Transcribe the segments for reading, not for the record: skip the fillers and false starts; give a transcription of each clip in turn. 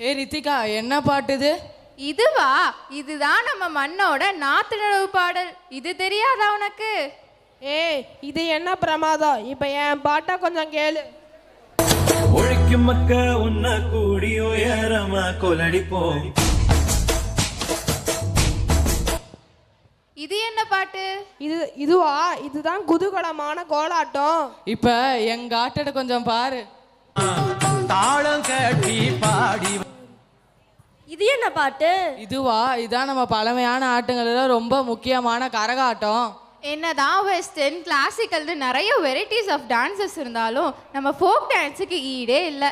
ஏ ரித்திகா, என்ன பாட்டு இது? இதுவா? இதுதான் நம்ம மண்ணோட நாத்து நடவு பாடல். இது தெரியாதா உனக்கு? ஏய், இது என்ன பிரமாதம். இப்ப என் பாட்டா கொஞ்சம் கேளு. உழைக்கும் மக்க உன்ன கூடி உயரமா கொலடிப்போம். இது என்ன பாட்டு? இதுவா? இதுதான் குதூகலமான கோலாட்டம். இப்ப எங்க ஆட்டத்தை கொஞ்சம் பாரு. தாளம் கட்டி பாடி. இது என்ன பாட்டு? இதுவா? இதான் நம்ம பழமையான ஆட்டங்கள்ல ரொம்ப முக்கியமான கரகாட்டம். என்னதான் வெஸ்டர்ன் கிளாசிக்கல்னு நிறைய வெரைட்டிஸ் ஆஃப் டான்சஸ் இருந்தாலும் நம்ம ஃபோக் டான்ஸுக்கு ஈடே இல்லை.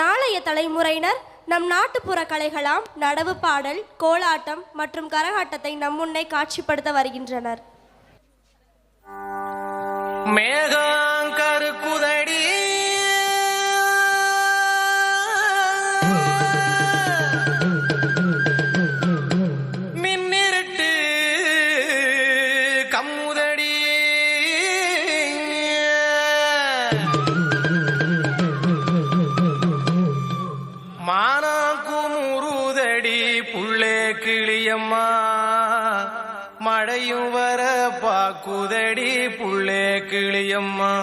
நாளைய தலைமுறையினர் நம் நாட்டுப்புற கலைகளாம் நடவு பாடல், கோலாட்டம் மற்றும் கரகாட்டத்தை நம் முன்னே காட்சிப்படுத்த வருகின்றனர். மேகங்கரு குதடி மின்னிருட்டு கம்முதடி மானாக்குமுருதடி புள்ளே கிளியம்மா மழையும் வர பாக்குதடி புள்ளே கிளியம்மா.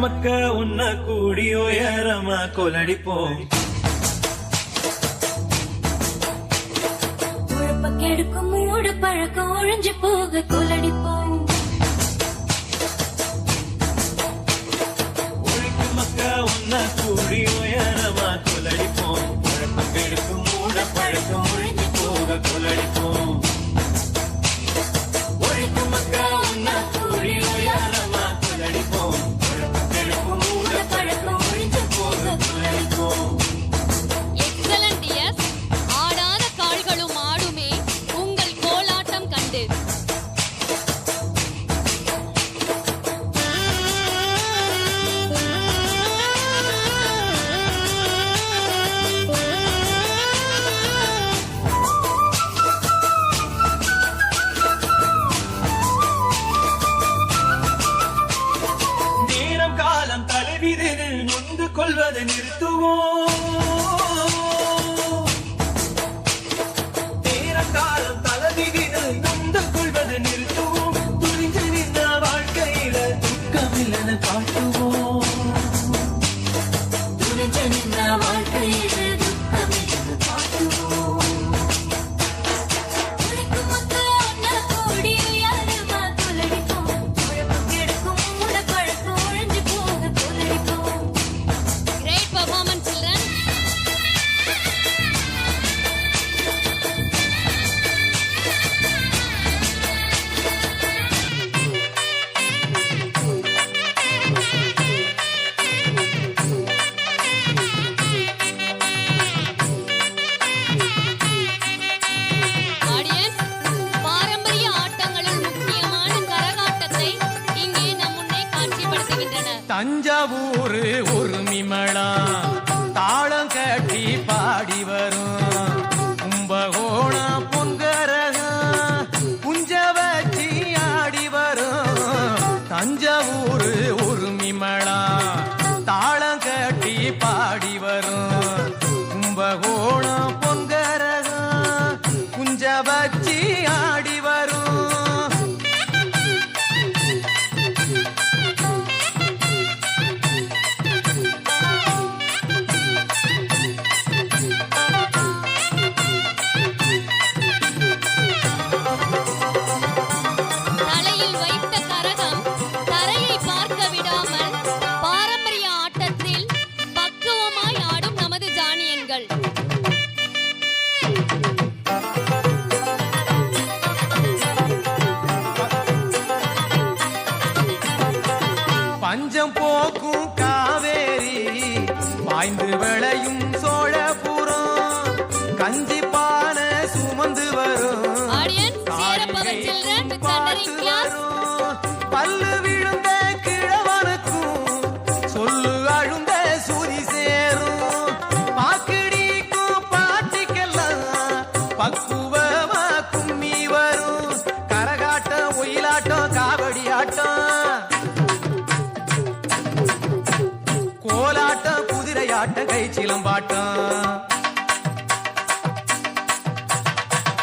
மக்க உன்ன கூடி உயரமா கொலடிப்போம். உழப்பக்கெடுக்கும் மூடு பழக்கம் ஒழிஞ்சு போக கொலடிப்போம். உழைக்கும் மக்க உன்ன கூடி உயரமா கொலடிப்போம். உழப்பக்கெடுக்கும் மூட பழக்கம் ஒழிஞ்சு போக கொலடிப்போம். உழைக்கும் மக்க உன்ன கூடி உயரமா கொலடிப்போம். Excellent S. ஆடாத கால்களும் ஆடுமே உங்கள் கோலாட்டம் கண்டு. நேரம் காலம் தலைவிதில் நொந்து கொள்வதை நிறுத்துவோம். நேரம் காலம் தலைவிதில் நொந்து கொள்வதை நிறுத்துவோம். துணிஞ்சு நின்ற வாழ்க்கையில துக்கமில்லன காட்டுவோம். துணிஞ்சு நின்ற வாழ்க்கையில துக்கமில்லன காட்டுவோம். உழைக்கும் மக்கள் ஒன்னா கூடி உயரமா கொலடிப்போம். உழப்பக்கெடுக்கும் மூட பழக்கம் ஒழிஞ்சு போக கொலடிப்போம். Great performance children. தஞ்சாவூர் உரிமைமேளா தாளம் கட்டி பாடி வரும் கும்பகோணம் பொன்கரகம் குஞ்ச வச்சி ஆடி வரும் தஞ்சாவூர் உரிமைமேளா தாளம் கட்டி பாடி வரும் கும்பகோணம் பொன்கரகம் குஞ்ச வச்சி ஆடி வரும் தலையில் வைத்த கரகம் தரையை பார்க்க விடாமல் பாரம்பரிய ஆட்டத்தில் பக்குவமாய் ஆடும் நமது ஜானியன்கள். பஞ்சம் போக்கும் காவேரி பாய்ந்து விளையும் சோழபுரம் கஞ்சி பானை சுமந்து வரும் ஆடியன்ஸ் சேரப்பவர் சில்ட்ரன் வித் தண்டரிங் கிளாஸ். பல்லு விழுந்த கிழவனுக்கும் சொல்லு அழுந்த சூதி சேரும் பாக்கடிக்கும் பாட்டிக்கெல்லாம் பக்குவமா கும்மி வரும் கரகாட்டம் ஒயிலாட்டம் காவடி ஆட்டம் கோலாட்டம் குதிரையாட்டம் கை சிலம்பாட்டம்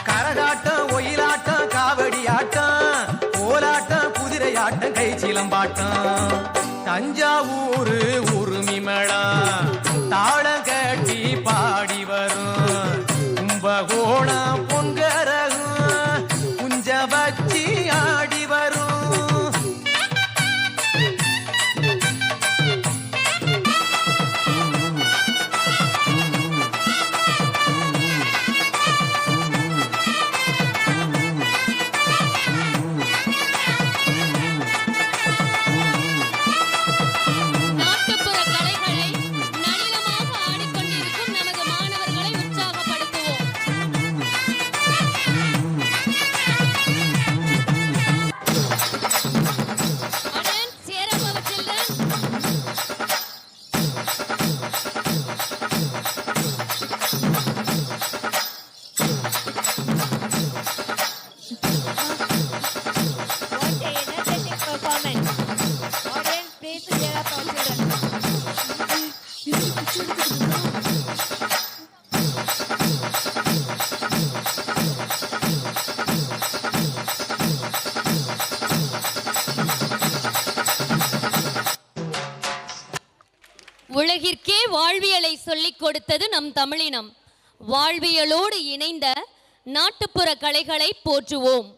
கரகாட்டம் ஒயிலாட்டம் காவடி ஆட்டம் கோலாட்டம் குதிரையாட்டம் கை சிலம்பாட்டம் தஞ்சாவூர் உரிமைமேளா தாளம் கட்டி பாடி வரும் கும்பகோணம் பொன்கரகம் குஞ்ச வச்சி ஆடி வரும் நாட்டுப்புற கலைகளை நளினமாக ஆடிக்கொண்டிருக்கும் நமது மாணவர்களை உற்சாகப்படுத்துவோம். ஆடியன்ஸ் சேரப்பவர் சில்ட்ரன். உலகிற்கே வாழ்வியலை சொல்லிக் கொடுத்தது நம் தமிழினம். வாழ்வியலோடு இணைந்த நாட்டுப்புற கலைகளை போற்றுவோம்.